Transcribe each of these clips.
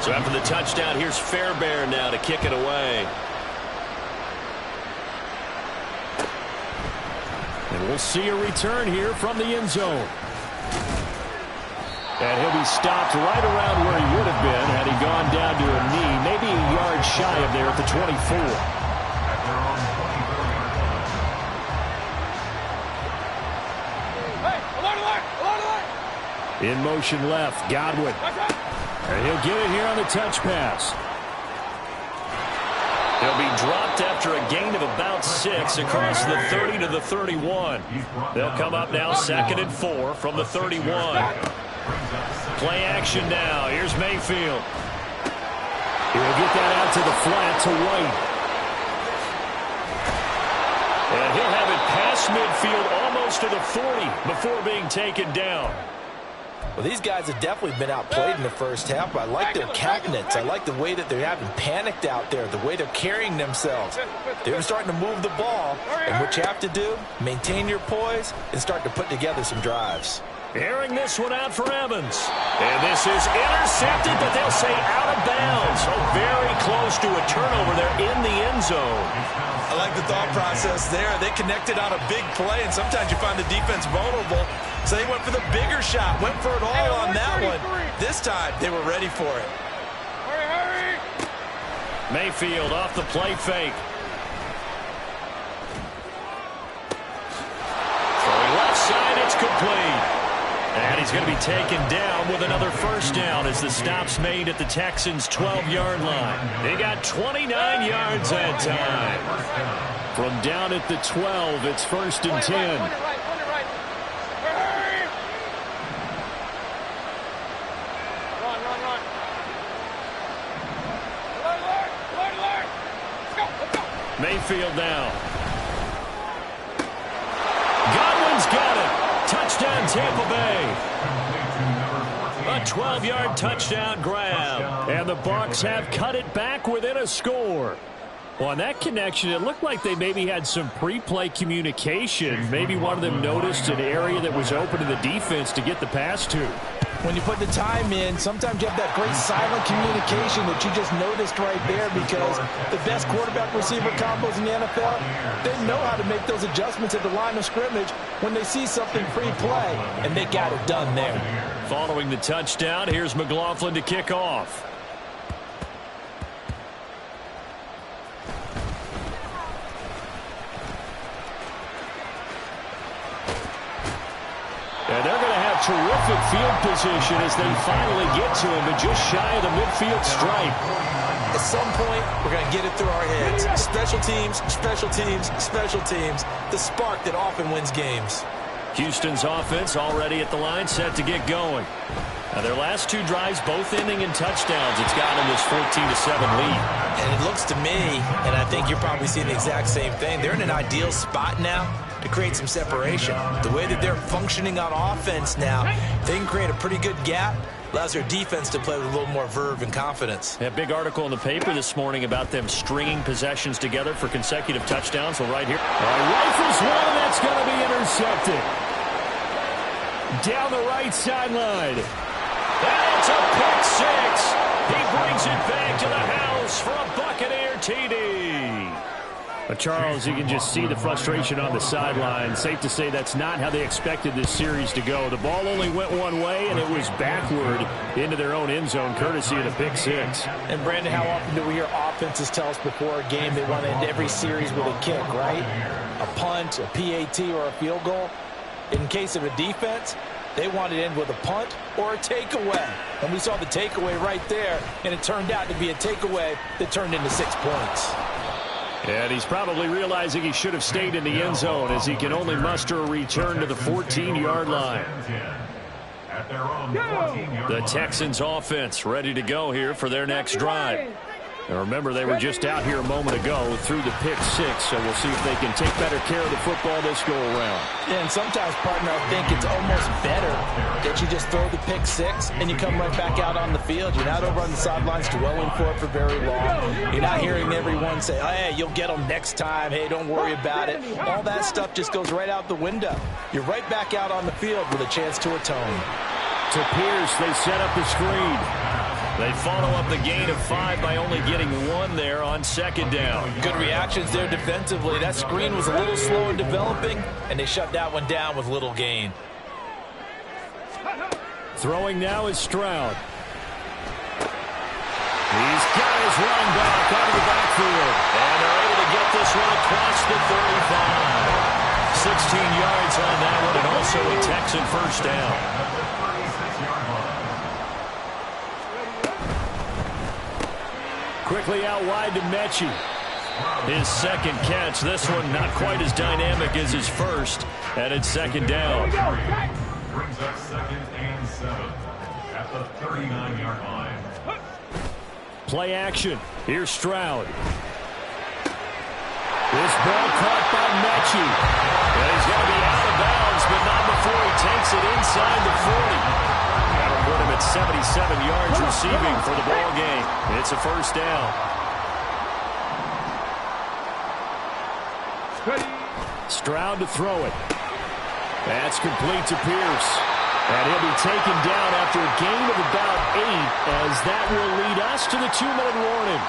So after the touchdown, here's Fairbairn now to kick it away. And we'll see a return here from the end zone. And he'll be stopped right around where he would have been had he gone down to a knee, maybe a yard shy of there at the 24. In motion left, Godwin. And he'll get it here on the touch pass. He'll be dropped after a gain of about 6 across the 30 to the 31. They'll come up now 2nd and 4 from the 31. Play action now. Here's Mayfield. He'll get that out to the flat to White. And he'll have it past midfield almost to the 40 before being taken down. Well, these guys have definitely been outplayed in the first half, but I like their countenance. I like the way that they're having panicked out there, the way they're carrying themselves. They're starting to move the ball, and what you have to do, maintain your poise and start to put together some drives. Airing this one out for Evans. And this is intercepted, but they'll say out of bounds. So very close to a turnover there in the end zone. I like the thought process there. They connected on a big play, and sometimes you find the defense vulnerable. So they went for the bigger shot, went for it all on that one. This time, they were ready for it. Hurry. Mayfield off the play fake. Throwing left side, it's complete. And he's going to be taken down with another first down as the stop's made at the Texans' 12-yard line. They got 29 yards that time. From down at the 12, it's 1st and 10. Mayfield now. Godwin's got it. Touchdown, Tampa Bay. A 12-yard touchdown grab. And the Bucs have cut it back within a score. Well, on that connection, it looked like they maybe had some pre-play communication. Maybe one of them noticed an area that was open to the defense to get the pass to. When you put the time in, sometimes you have that great silent communication that you just noticed right there, because the best quarterback-receiver combos in the NFL, they know how to make those adjustments at the line of scrimmage when they see something pre-play, and they got it done there. Following the touchdown, here's McLaughlin to kick off. And they're going to have terrific field position as they finally get to him, but just shy of the midfield stripe. At some point, we're going to get it through our heads. Special teams, special teams, special teams. The spark that often wins games. Houston's offense already at the line, set to get going. Now their last 2 drives, both ending in touchdowns. It's gotten them this 14-7 lead. And it looks to me, and I think you're probably seeing the exact same thing, they're in an ideal spot now to create some separation. The way that they're functioning on offense now, they can create a pretty good gap. Allows their defense to play with a little more verve and confidence. A big article in the paper this morning about them stringing possessions together for consecutive touchdowns. So right here. Rifles one, and that's going to be intercepted. Down the right sideline. That's a pick 6. He brings it back to the house for a Buccaneer TD. But Charles, you can just see the frustration on the sideline. Safe to say that's not how they expected this series to go. The ball only went one way, and it was backward into their own end zone, courtesy of the pick 6. And, Brandon, how often do we hear offenses tell us before a game they want to end every series with a kick, right? A punt, a PAT, or a field goal. In case of a defense, they want to end with a punt or a takeaway. And we saw the takeaway right there, and it turned out to be a takeaway that turned into 6 points. And he's probably realizing he should have stayed in the end zone as he can only muster a return to the 14-yard line. The Texans offense ready to go here for their next drive. And remember, they were just out here a moment ago through the pick 6, so we'll see if they can take better care of the football this go-around. Yeah, and sometimes, partner, I think it's almost better that you just throw the pick 6 and you come right back out on the field. You're not over on the sidelines dwelling for it for very long. You're not hearing everyone say, oh, hey, you'll get them next time. Hey, don't worry about it. All that stuff just goes right out the window. You're right back out on the field with a chance to atone. To Pierce, they set up the screen. They follow up the gain of 5 by only getting 1 there on second down. Good reactions there defensively. That screen was a little slow in developing, and they shut that one down with little gain. Throwing now is Stroud. He's got his running back out of the backfield. And they're able to get this one across the 35. 16 yards on that one, and also a Texan first down. Quickly out wide to Mechie. His second catch. This one not quite as dynamic as his first. And it's second down. Brings up 2nd and 7 at the 39-yard line. Play action. Here's Stroud. This ball caught by Mechie. And he's going to be out of bounds, but not before he takes it inside the 40. That'll put him at 77 yards receiving for the ball game. It's a first down. Stroud to throw it. That's complete to Pierce. And he'll be taken down after a gain of about 8, as that will lead us to the 2-minute warning.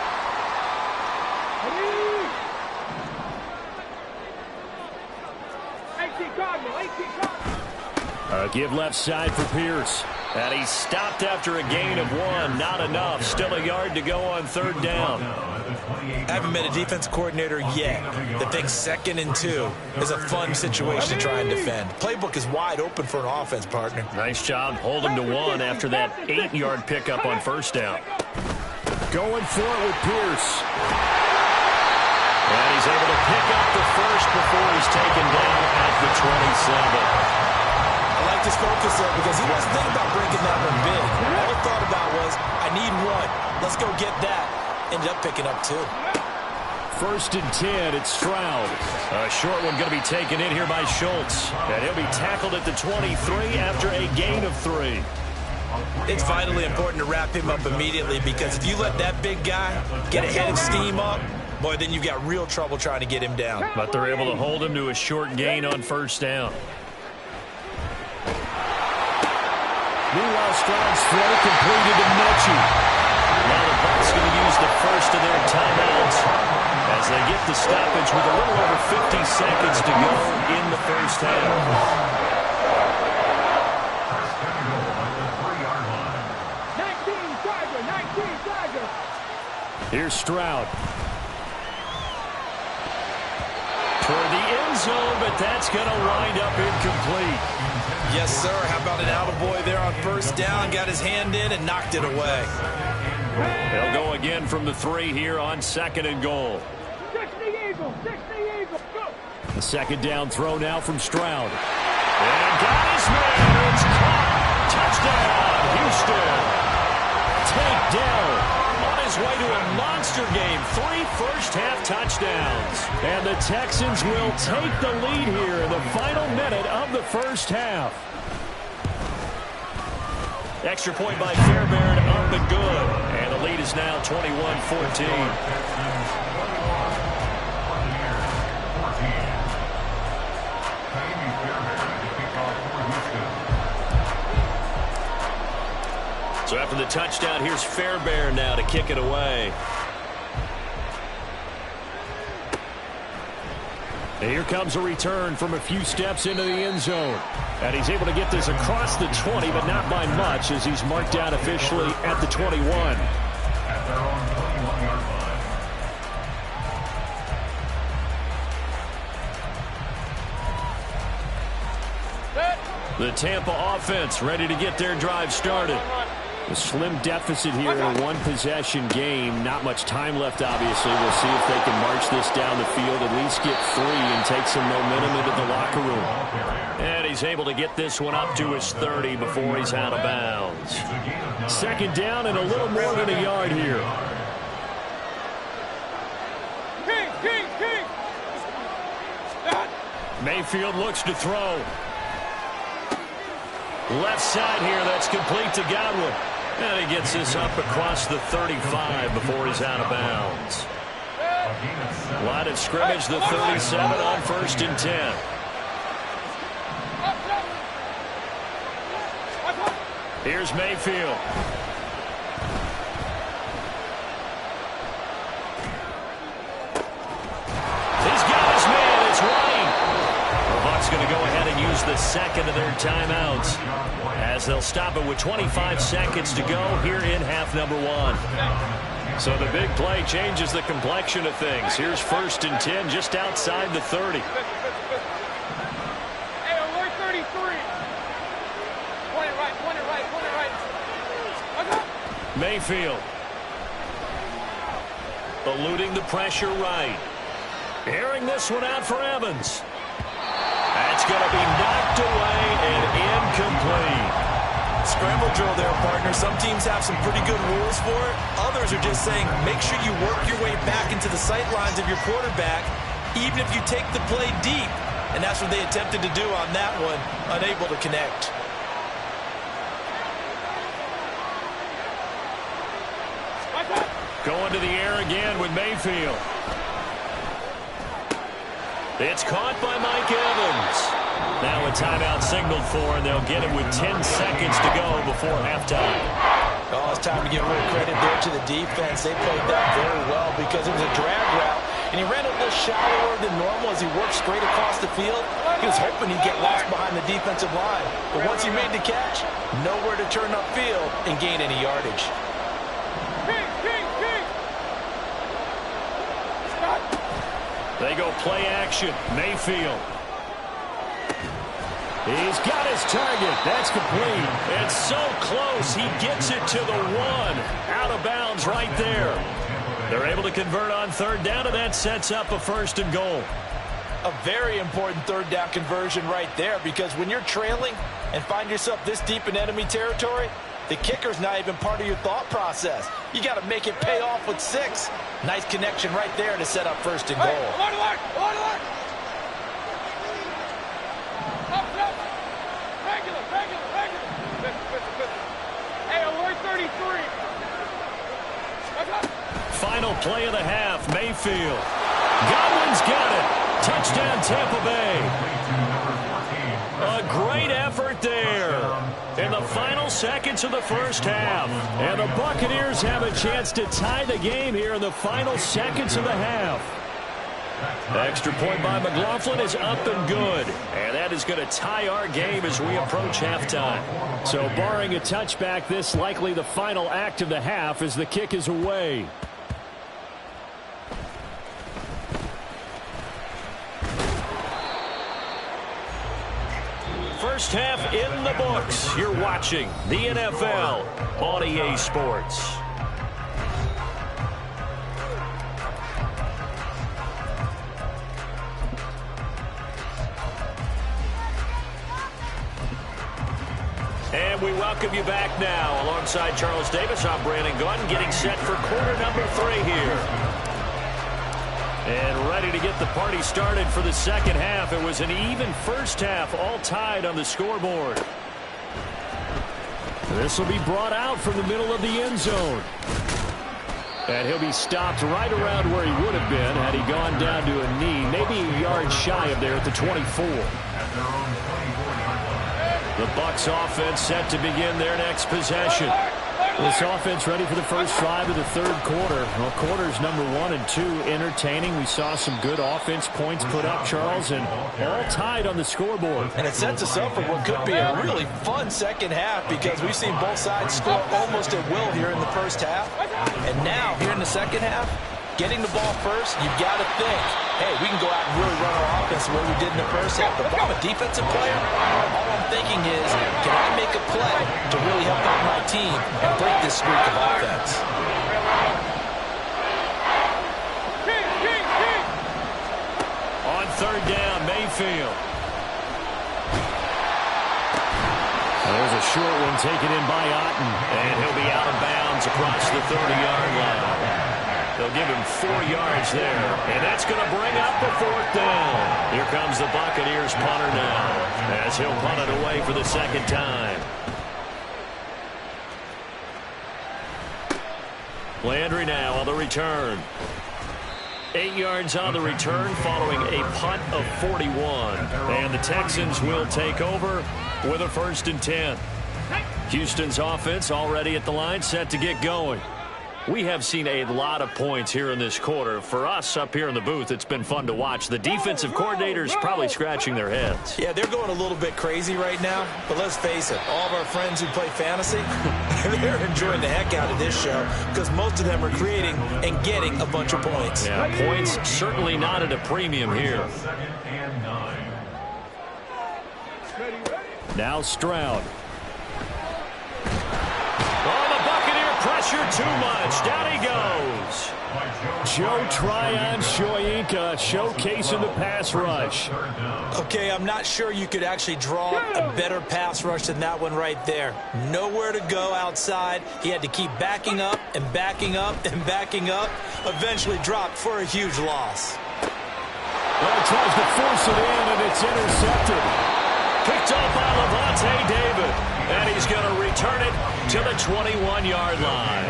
A give left side for Pierce. And he stopped after a gain of 1. Not enough. Still a yard to go on third down. I haven't met a defense coordinator yet that thinks 2nd and 2 is a fun situation to try and defend. Playbook is wide open for an offense, partner. Nice job holding to 1 after that 8-yard pickup on first down. Going for it with Pierce. And he's able to pick up the first before he's taken down at the 27. I like this focus there because he wasn't thinking about breaking that one big. All he thought about was, I need 1. Let's go get that. Ended up picking up 2. 1st and 10, it's Stroud. A short one going to be taken in here by Schultz. And he'll be tackled at the 23 after a gain of 3. It's vitally important to wrap him up immediately because if you let that big guy get ahead of steam up, boy, then you've got real trouble trying to get him down. But they're able to hold him to a short gain on first down. Meanwhile, Stroud's throw completed to Mechie. Now the Bucs going to use the first of their timeouts as they get the stoppage with a little over 50 seconds to go in the first half. 19 Tiger. Here's Stroud. For the end zone, but that's going to wind up incomplete. Yes, sir. How about an attaboy there on first down? Got his hand in and knocked it away. They'll go again from the 3 here on 2nd and goal. 60 Eagles, go! The second down throw now from Stroud. And got his man. It's caught. Touchdown, Houston. Takedown. On his way to a monster game. 3 first-half touchdowns. And the Texans will take the lead here in the final minute of the first half. Extra point by Fairbairn up and good. And the lead is now 21-14. So after the touchdown, here's Fairbairn now to kick it away. And here comes a return from a few steps into the end zone. And he's able to get this across the 20, but not by much, as he's marked down officially at the 21. At their own 21-yard line. The Tampa offense ready to get their drive started. A slim deficit here in a one-possession game. Not much time left, obviously. We'll see if they can march this down the field, at least get 3 and take some momentum into the locker room. And he's able to get this one up to his 30 before he's out of bounds. Second down and a little more than a yard here. King! Mayfield looks to throw. Left side here, that's complete to Godwin. And he gets this up across the 35 before he's out of bounds. Line of scrimmage, the 37 on 1st and 10. Here's Mayfield. He's got his man. It's White. The Bucs going to go ahead and use the second of their timeouts as they'll stop it with 25 seconds to go here in half number one. So the big play changes the complexion of things. Here's 1st and 10 just outside the 30. Hey, alert 33. Point it right. Mayfield. Eluding the pressure right. Airing this one out for Evans. That's going to be knocked away and incomplete. Scramble drill there, partner. Some teams have some pretty good rules for it. Others are just saying, make sure you work your way back into the sight lines of your quarterback, even if you take the play deep. And that's what they attempted to do on that one, unable to connect. Going to the air again with Mayfield. It's caught by Mike Evans. Now a timeout signaled for, and they'll get it with 10 seconds to go before halftime. Oh, it's time to give a little credit there to the defense. They played that very well because it was a drag route, and he ran a little shallower than normal as he worked straight across the field. He was hoping he'd get lost behind the defensive line. But once he made the catch, nowhere to turn upfield and gain any yardage. They go play action. Mayfield. He's got his target. That's complete. It's so close. He gets it to the 1. Out of bounds right there. They're able to convert on 3rd down, and that sets up a 1st and goal. A very important 3rd down conversion right there, because when you're trailing and find yourself this deep in enemy territory, the kicker's not even part of your thought process. You got to make it pay off with 6. Nice connection right there to set up 1st and goal. Alert. Regular. Hey, alert 33. Final play of the half. Mayfield. Godwin's got it. Touchdown, Tampa Bay. A great effort there in the final seconds of the first half. And the Buccaneers have a chance to tie the game here in the final seconds of the half. Extra point by McLaughlin is up and good. And that is going to tie our game as we approach halftime. So barring a touchback, this likely the final act of the half as the kick is away. First half in the books. You're watching the NFL on EA Sports. And we welcome you back now. Alongside Charles Davis, I'm Brandon Gunn, getting set for quarter number 3 here. And ready to get the party started for the second half. It was an even first half, all tied on the scoreboard. This will be brought out from the middle of the end zone. And he'll be stopped right around where he would have been had he gone down to a knee, maybe a yard shy of there at the 24. The Bucs offense set to begin their next possession. This offense ready for the first drive of the 3rd quarter. Well, quarters number 1 and 2 entertaining. We saw some good offense points put up, Charles, and all tied on the scoreboard. And it sets us up for what could be a really fun second half, because we've seen both sides score almost at will here in the first half. And now, here in the second half, getting the ball first, you've got to think, hey, we can go out and really run our offense the way we did in the first half. But if I'm a defensive player, all I'm thinking is, can I make a play to really help out my team and break this streak of offense? On 3rd down, Mayfield. There's a short one taken in by Otten, and he'll be out of bounds across the 30-yard line. They'll give him 4 yards there, and that's going to bring up the 4th down. Here comes the Buccaneers punter now, as he'll punt it away for the second time. Landry now on the return. 8 yards on the return following a punt of 41. And the Texans will take over with a 1st and 10. Houston's offense already at the line, set to get going. We have seen a lot of points here in this quarter. For us up here in the booth, it's been fun to watch. The defensive coordinators probably scratching their heads. Yeah, they're going a little bit crazy right now, but let's face it, all of our friends who play fantasy, they're enjoying the heck out of this show because most of them are creating and getting a bunch of points. Yeah, points certainly not at a premium here. Now Stroud. Pressure too much. Down he goes. Joe Tryon Shoyinka showcasing the pass rush. Okay, I'm not sure you could actually draw a better pass rush than that one right there. Nowhere to go outside. He had to keep backing up and backing up and backing up. Eventually dropped for a huge loss. Well, he tries to force it in, and it's intercepted. Picked up by Lavonte David. And he's going to return it to the 21-yard line.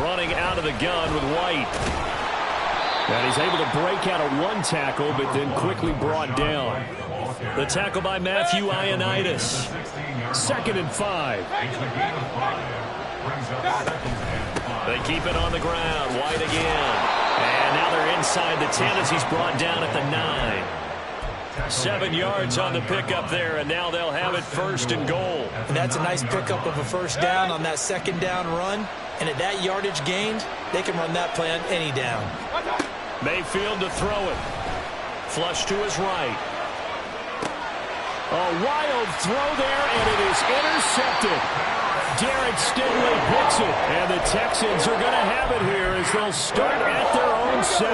Running out of the gun with White. And he's able to break out of one tackle, but then quickly brought down. The tackle by Matthew Ioannidis. 2nd and 5. They keep it on the ground. White again. And now they're inside the 10 as he's brought down at the 9. 7 yards on the pickup there, and now they'll have it 1st and goal. And that's a nice pickup of a 1st down on that 2nd down run. And at that yardage gained, they can run that play on any down. Mayfield to throw it. Flush to his right. A wild throw there, and it is intercepted. Derek Stingley picks it, and the Texans are going to have it here as they'll start at their own 7.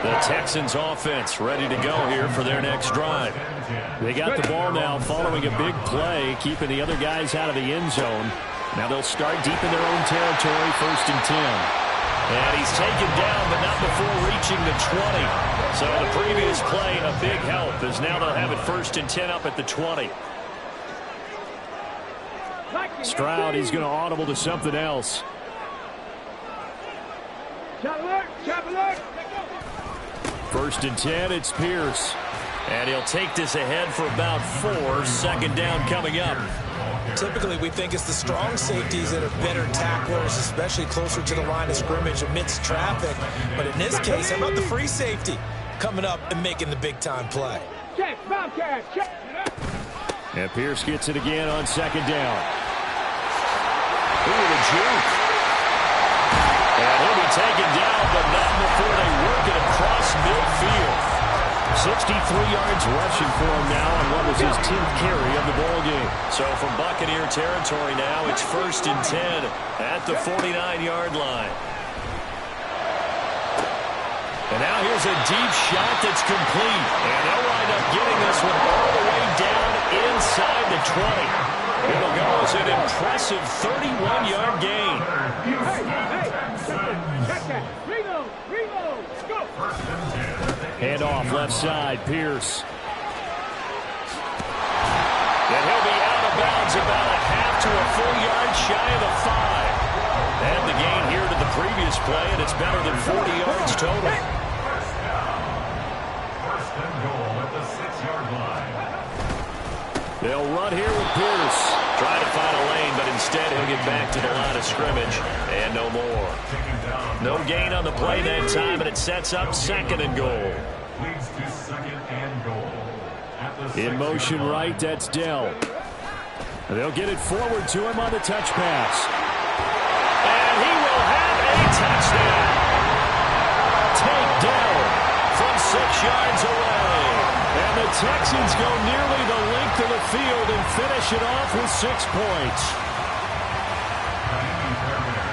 The Texans offense ready to go here for their next drive. They got the ball now following a big play, keeping the other guys out of the end zone. Now they'll start deep in their own territory, 1st and 10. And he's taken down, but not before reaching the 20. So the previous play, a big help, as now they'll have it 1st and 10 up at the 20. Stroud, he's going to audible to something else. 1st and 10, it's Pierce. And he'll take this ahead for about 4. 2nd down coming up. Typically, we think it's the strong safeties that are better tacklers, especially closer to the line of scrimmage amidst traffic. But in this case, how about the free safety coming up and making the big-time play? And Pierce gets it again on 2nd down. Ooh, the juke. And he'll be taken down, but not before they work it across midfield. 63 yards rushing for him now on what was his 10th carry of the ball game. So from Buccaneer territory now, it's 1st and 10 at the 49-yard line. And now here's a deep shot that's complete. And they'll wind up getting this one all the way down inside the 20. It'll go as an impressive 31-yard gain. Hand off left side, Pierce. And he'll be out of bounds about a half to a full yard shy of the 5. And the gain here to the previous play, and it's better than 40 yards total. 1st and goal at the 6-yard line. They'll run here with Pierce. Trying to find a lane, but instead he'll get back to the line of scrimmage, and no more. No gain on the play that time, and it sets up 2nd and goal. Leads to 2nd and goal. In motion right, that's Dell. They'll get it forward to him on the touch pass. And he will have a touchdown. Take Dell from 6 yards away. And the Texans go nearly the length of the field and finish it off with 6 points.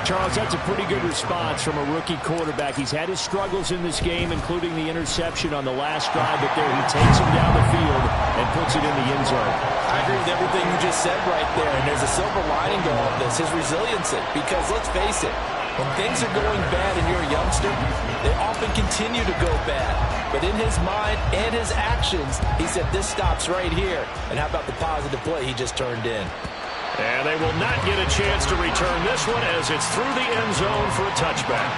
Charles, that's a pretty good response from a rookie quarterback. He's had his struggles in this game, including the interception on the last drive, but there he takes him down the field and puts it in the end zone. I agree with everything you just said right there, and there's a silver lining to all of this, his resiliency, because let's face it, when things are going bad and you're a youngster, they often continue to go bad. But in his mind and his actions, he said, this stops right here. And how about the positive play he just turned in? And they will not get a chance to return this one as it's through the end zone for a touchback.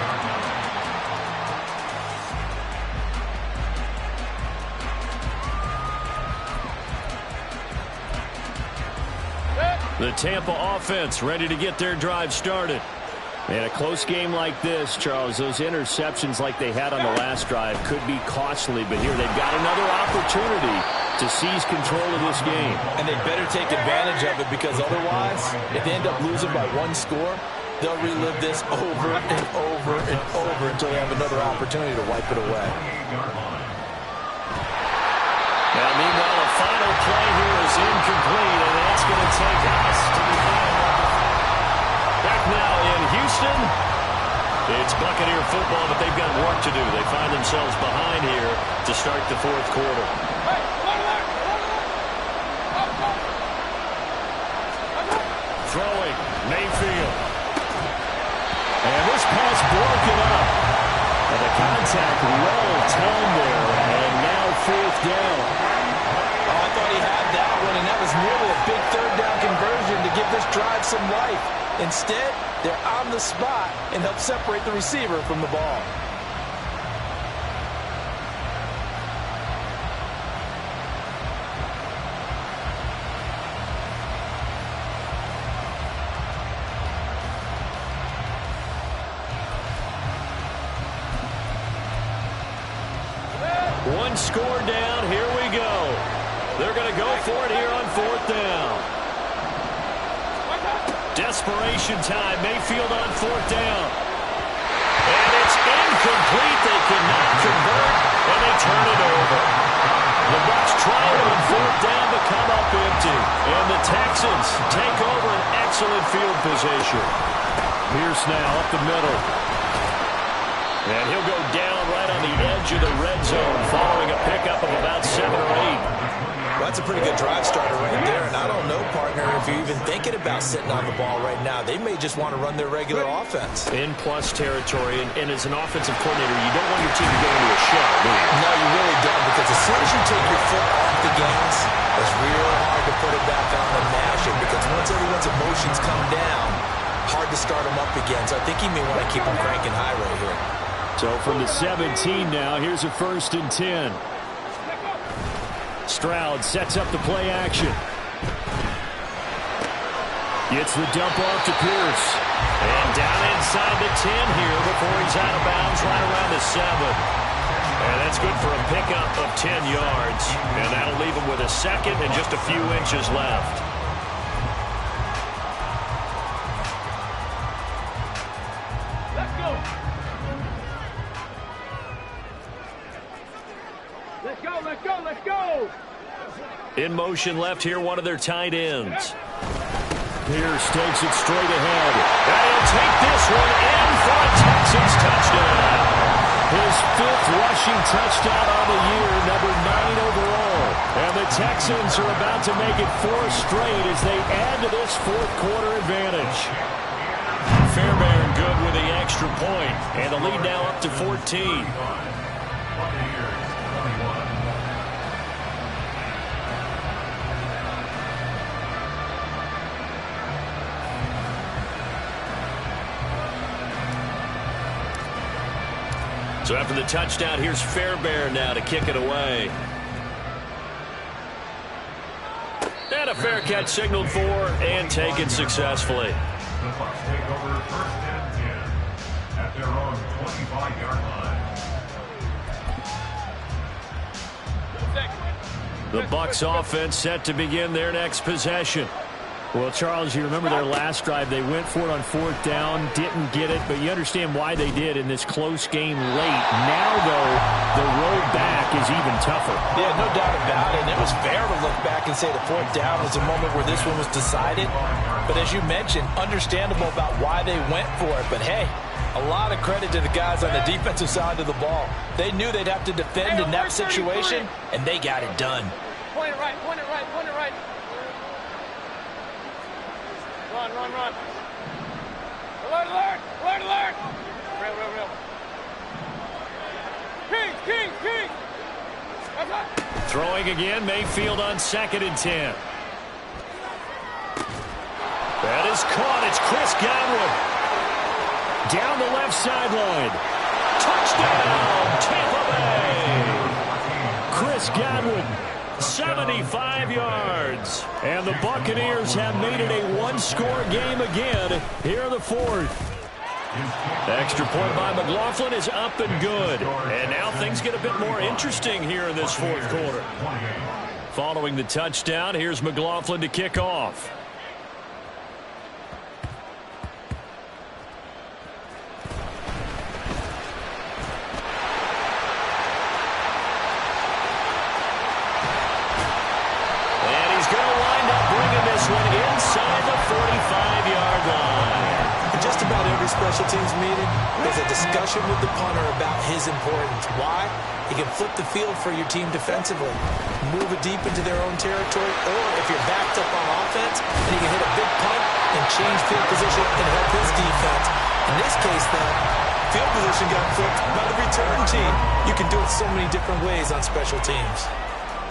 The Tampa offense ready to get their drive started. In a close game like this, Charles, those interceptions like they had on the last drive could be costly. But here they've got another opportunity to seize control of this game. And they better take advantage of it, because otherwise, if they end up losing by one score, they'll relive this over and over and over until they have another opportunity to wipe it away. Now, meanwhile, a final play here is incomplete, and that's going to take us to the end. Back now in Houston, it's Buccaneer football, but they've got work to do. They find themselves behind here to start the fourth quarter. Throwing, Mayfield. And this pass broken up. And the contact well timed there, and now fourth down. Oh, I thought he had that one, and that was nearly a big third down conversion to give this drive some life. Instead, they're on the spot and help separate the receiver from the ball. One score down. Here we go. They're going to go for it here on fourth down. Desperation time. Mayfield on fourth down. And it's incomplete. They cannot convert, and they turn it over. The Bucs try it on fourth down but come up empty. And the Texans take over an excellent field position. Pierce now up the middle. And he'll go down right on the edge of the red zone following a pickup of about 7 or 8. Well, that's a pretty good drive starter right there. And I don't know, partner, if you're even thinking about sitting on the ball right now. They may just want to run their regular offense. In plus territory, and as an offensive coordinator, you don't want your team to go into a shell, do you? No, you really don't, because as soon as you take your foot off the gas, it's real hard to put it back on and mash it, because once everyone's emotions come down, hard to start them up again. So I think he may want to keep them cranking high right here. So from the 17 now, here's a 1st and 10. Stroud sets up the play action. Gets the dump off to Pierce. And down inside the 10 here before he's out of bounds right around the 7. And that's good for a pickup of 10 yards. And that'll leave him with a second and just a few inches left. Let's go. Let's go, let's go, let's go. In motion left here, one of their tight ends. Pierce takes it straight ahead. And he'll take this one in for a Texans touchdown. His 5th rushing touchdown on the year, number 9 overall. And the Texans are about to make it 4 straight as they add to this fourth quarter advantage. Fairbairn good with the extra point, and the lead now up to 14. So after the touchdown, here's Fairbairn now to kick it away. And a fair catch signaled for and taken successfully. The Bucs take over 1st and 10 at their own 25-yard line. The Bucs offense set to begin their next possession. Well, Charles, you remember their last drive. They went for it on 4th down, didn't get it, but you understand why they did in this close game late. Now, though, the road back is even tougher. Yeah, no doubt about it. And it was fair to look back and say the 4th down was a moment where this one was decided. But as you mentioned, understandable about why they went for it. But, hey, a lot of credit to the guys on the defensive side of the ball. They knew they'd have to defend in that situation, and they got it done. Point it right, point it right, point it right. Run, run, run. Alert, alert, alert, alert. Real, real, real. Kings, Kings, Kings. That's right. Throwing again, Mayfield on 2nd and 10. That is caught. It's Chris Godwin. Down the left sideline. Touchdown, Tampa Bay. Chris Godwin 75 yards. And the Buccaneers have made it a one-score game again here in the fourth. Extra point by McLaughlin is up and good. And now things get a bit more interesting here in this fourth quarter. Following the touchdown, here's McLaughlin to kick off. And he's going to wind up bringing this one inside the 45-yard line. Just about every special teams meeting, there's a discussion with the punter about his importance. Why? He can flip the field for your team defensively, move it deep into their own territory, or if you're backed up on offense, then he can hit a big punt and change field position and help his defense. In this case, though, field position got flipped by the return team. You can do it so many different ways on special teams.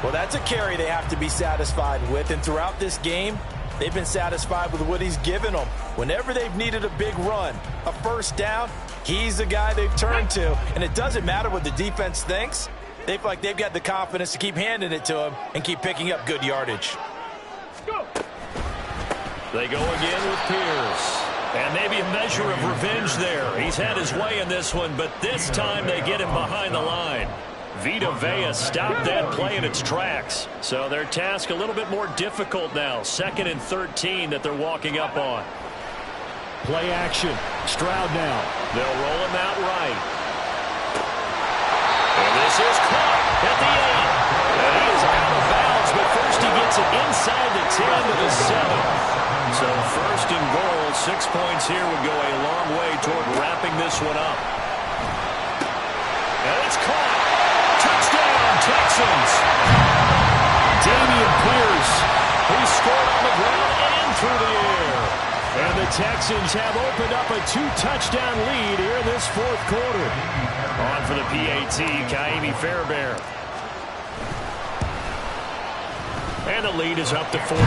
Well, that's a carry they have to be satisfied with, and throughout this game, they've been satisfied with what he's given them. Whenever they've needed a big run, a first down, he's the guy they've turned to. And it doesn't matter what the defense thinks. They feel like they've got the confidence to keep handing it to him and keep picking up good yardage. They go again with Pierce. And maybe a measure of revenge there. He's had his way in this one, but this time they get him behind the line. Vita Vea stopped that play in its tracks. So their task a little bit more difficult now. 2nd and 13 that they're walking up on. Play action. Stroud now. They'll roll him out right. And this is caught at the 8. And he is out of bounds, but first he gets it inside the 10 to the 7. So 1st and goal, 6 points here would go a long way toward wrapping this one up. And it's caught. Touchdown, Texans. Dameon Pierce. He scored on the ground and through the air. And the Texans have opened up a 2-touchdown lead here in this fourth quarter. On for the PAT, Ka'imi Fairbairn. And the lead is up to 14.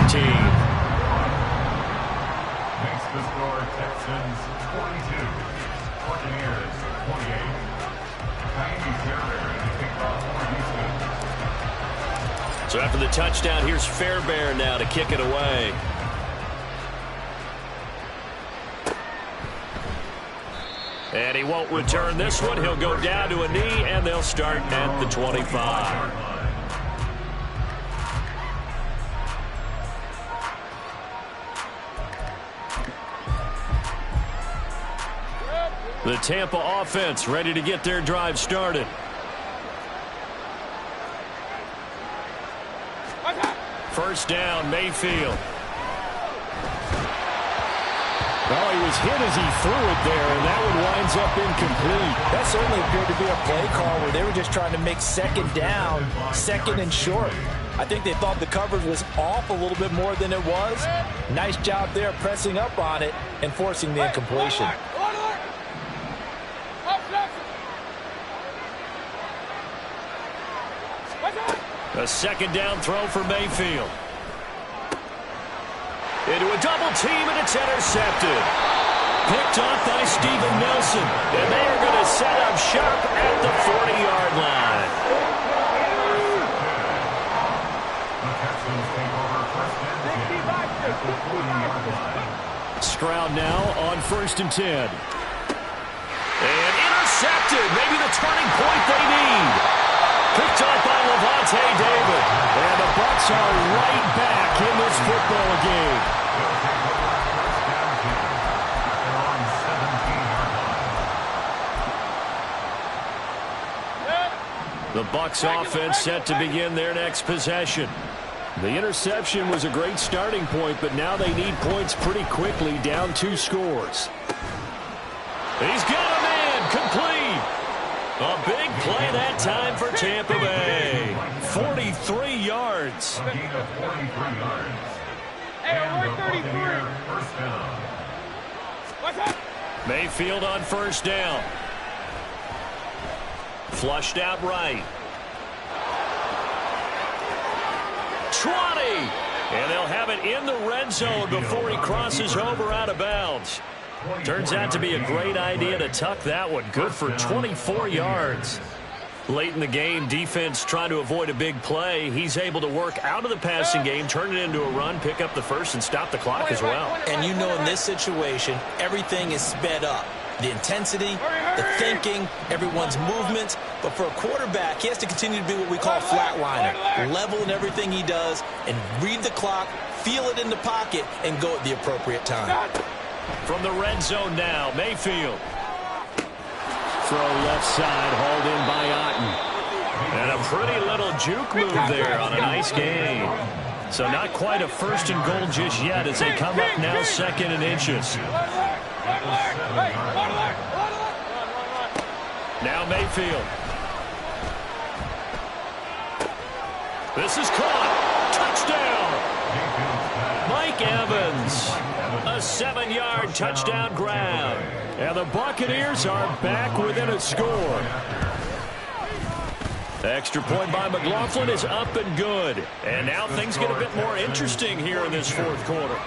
Makes the score Texans 42, Buccaneers 28. Ka'imi Fairbairn to kick off for Houston. So after the touchdown, here's Fairbairn now to kick it away. And he won't return this one. He'll go down to a knee, and they'll start at the 25. The Tampa offense ready to get their drive started. First down, Mayfield. Well, he was hit as he threw it there, and that one winds up incomplete. That certainly appeared to be a play call where they were just trying to make 2nd down, 2nd and short. I think they thought the coverage was off a little bit more than it was. Nice job there pressing up on it and forcing the incompletion. A 2nd down throw for Mayfield. Into a double team, and it's intercepted. Picked off by Steven Nelson. And they are going to set up shop at the 40-yard line. Stroud now on 1st and 10. And intercepted. Maybe the turning point they need. Picked off by Lavonte David. And the Bucs are right back in this football game. The Bucs offense set to begin their next possession. The interception was a great starting point, but now they need points pretty quickly, down 2 scores. He's got him in, complete. A big play that time for Tampa Bay. 43 yards. A gain of 43 yards. And the Buccaneers first down. Mayfield on 1st down. Flushed out right. 20. And they'll have it in the red zone before he crosses over out of bounds. Turns out to be a great idea to tuck that one. Good for 24 yards. Late in the game, defense trying to avoid a big play. He's able to work out of the passing game, turn it into a run, pick up the first, and stop the clock as well. And you know in this situation, everything is sped up. The intensity, the thinking, everyone's movements. But for a quarterback, he has to continue to be what we call a flatliner. Level in everything he does and read the clock, feel it in the pocket, and go at the appropriate time. From the red zone now, Mayfield. Throw left side, hauled in by Otten. And a pretty little juke move there on a nice gain. So not quite a first and goal just yet as they come up now 2nd and inches. Now Mayfield. This is caught. Touchdown. Mike Evans. A 7-yard touchdown grab. And the Buccaneers are back within a score. The extra point by McLaughlin is up and good. And now things get a bit more interesting here in this 4th quarter.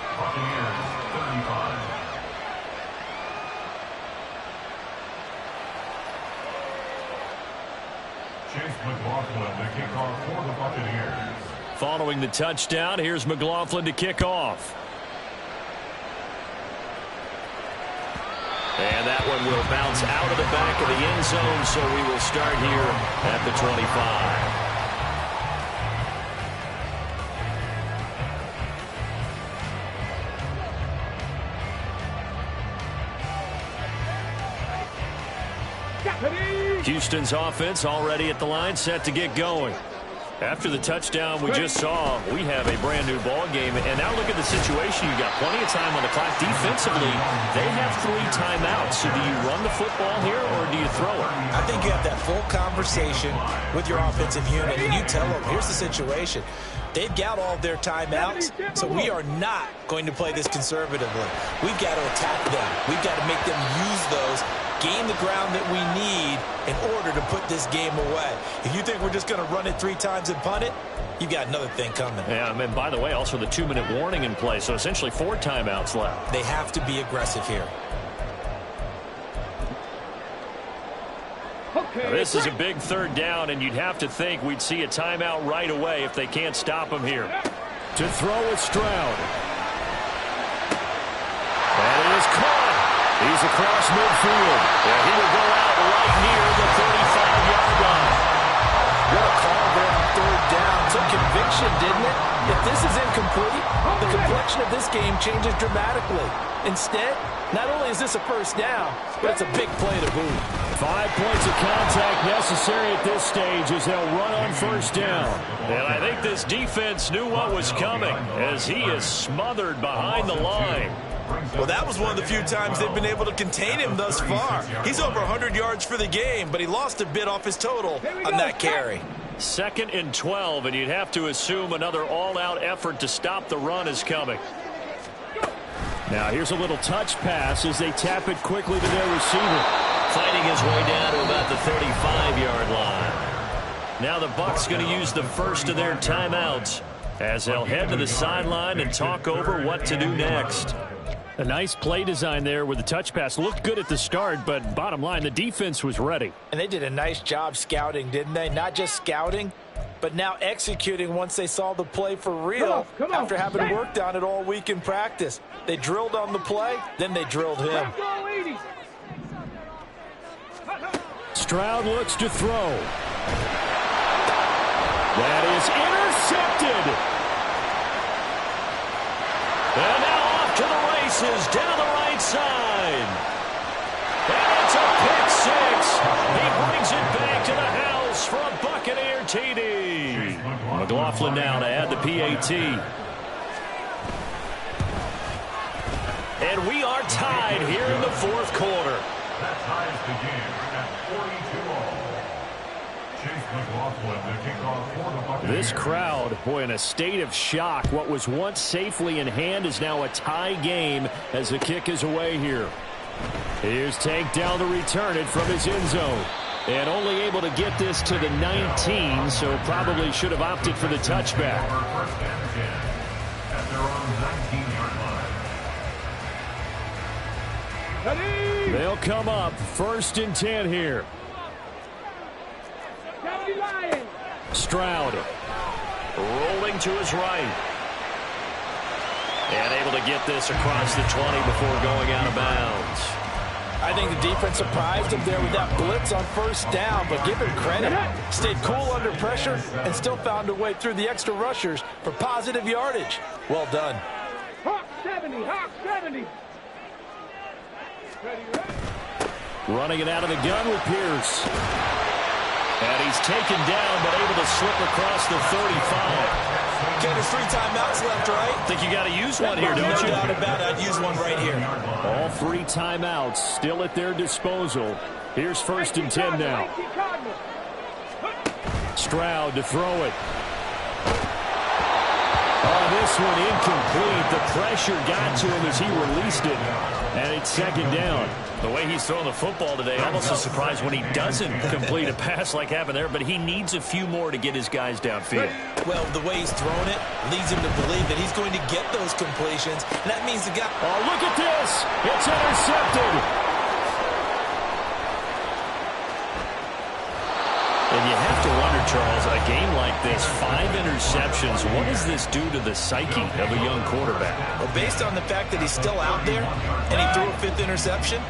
Chase McLaughlin, the kickoff for the Buccaneers. Following the touchdown, here's McLaughlin to kick off. And that one will bounce out of the back of the end zone, so we will start here at the 25. Houston's offense already at the line, set to get going. After the touchdown we just saw, we have a brand new ball game. And now look at the situation. You've got plenty of time on the clock. Defensively, they have 3 timeouts. So do you run the football here or do you throw it? I think you have that full conversation with your offensive unit, and you tell them, here's the situation. They've got all of their timeouts, so we are not going to play this conservatively. We've got to attack them. We've got to make them use those, gain the ground that we need in order to put this game away. If you think we're just going to run it 3 times and punt it, you've got another thing coming. Yeah, and by the way, also the 2-minute warning in play, so essentially 4 timeouts left. They have to be aggressive here. Now, this is a big 3rd down, and you'd have to think we'd see a timeout right away if they can't stop him here. To throw is Stroud. That is caught. He's across midfield. Yeah, he will go out right near the 35-yard line. What a call there on 3rd down. Took conviction, didn't it? If this is incomplete, the complexion of this game changes dramatically. Instead, not only is this a 1st down, but it's a big play to boot. 5 points of contact necessary at this stage as they'll run on 1st down. And I think this defense knew what was coming as he is smothered behind the line. Well, that was one of the few times they've been able to contain him thus far. He's over 100 yards for the game, but he lost a bit off his total on that carry. 2nd and 12, and you'd have to assume another all-out effort to stop the run is coming. Now here's a little touch pass as they tap it quickly to their receiver. Fighting his way down to about the 35-yard line. Now the Bucs going to use the first of their timeouts as they'll head to the sideline and talk over what to do next. A nice play design there with the touch pass. Looked good at the start, but bottom line, the defense was ready. And they did a nice job scouting, didn't they? Not just scouting, but now executing once they saw the play for real after having worked on it all week in practice. They drilled on the play, then they drilled him. Stroud looks to throw. That is intercepted. And now off to the races down the right side. And it's a pick 6. He brings it back to the house for a Buccaneer TD. McLaughlin now to add the PAT. And we are tied here in the 4th quarter. That ties the game at 42-all. Chase McLaughlin, the kickoff for the Buccaneers. This crowd, boy, in a state of shock. What was once safely in hand is now a tie game as the kick is away here. Here's Tank down to return it from his end zone. And only able to get this to the 19, so probably should have opted for the touchback. First and 10 at their own 19-yard line. They'll come up 1st and 10 here. Stroud rolling to his right. And able to get this across the 20 before going out of bounds. I think the defense surprised him there with that blitz on first down, but give him credit. Stayed cool under pressure and still found a way through the extra rushers for positive yardage. Well done. Hawk 70, Hawk 70. Running it out of the gun with Pierce. And he's taken down, but able to slip across the 35. Okay, there's 3 timeouts left, right? I think you got to use one here, don't you? No doubt about it. I'd use one right here. All 3 timeouts still at their disposal. Here's 1st and 10 now. Stroud to throw it. Oh, this one incomplete. The pressure got to him as he released it. And it's 2nd down. The way he's throwing the football today, almost a surprise when he doesn't complete a pass like happened there, but he needs a few more to get his guys downfield. Well, the way he's thrown it leads him to believe that he's going to get those completions. And that means the guy... Oh, look at this. It's intercepted. And you have to wonder, Charles, a game like this, 5 interceptions, what does this do to the psyche of a young quarterback? Well, based on the fact that he's still out there and he threw a 5th interception,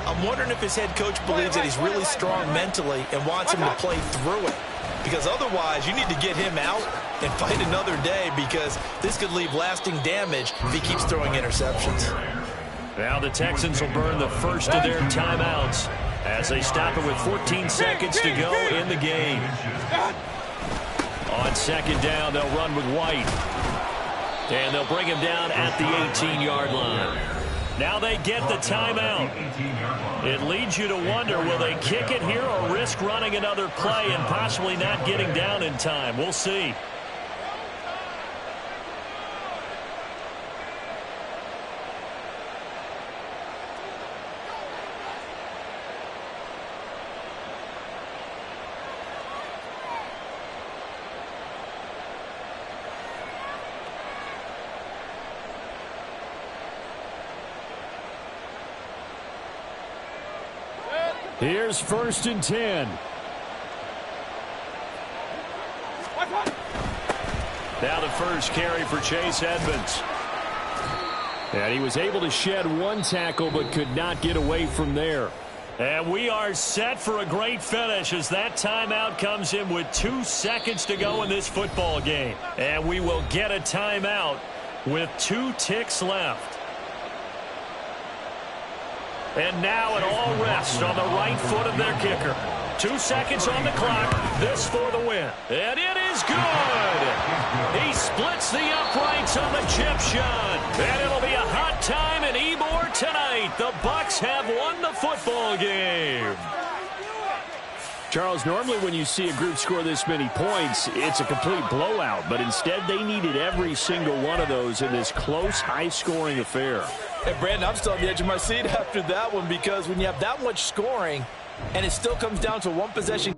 I'm wondering if his head coach believes that he's really strong mentally and wants him to play through it. Because otherwise, you need to get him out and fight another day, because this could leave lasting damage if he keeps throwing interceptions. Now the Texans will burn the first of their timeouts as they stop it with 14 seconds to go in the game. On 2nd down, they'll run with White. And they'll bring him down at the 18-yard line. Now they get the timeout. It leads you to wonder, will they kick it here or risk running another play and possibly not getting down in time? We'll see. Here's 1st and 10. Now the first carry for Chase Edmonds. And he was able to shed 1 tackle but could not get away from there. And we are set for a great finish as that timeout comes in with 2 seconds to go in this football game. And we will get a timeout with 2 ticks left. And now it all rests on the right foot of their kicker. 2 seconds on the clock. This for the win. And it is good. He splits the uprights on the chip shot. And it'll be a hot time in Ybor tonight. The Bucs have won the football game. Charles, normally when you see a group score this many points, it's a complete blowout. But instead, they needed every single one of those in this close, high-scoring affair. Hey, Brandon, I'm still on the edge of my seat after that one, because when you have that much scoring and it still comes down to 1 possession.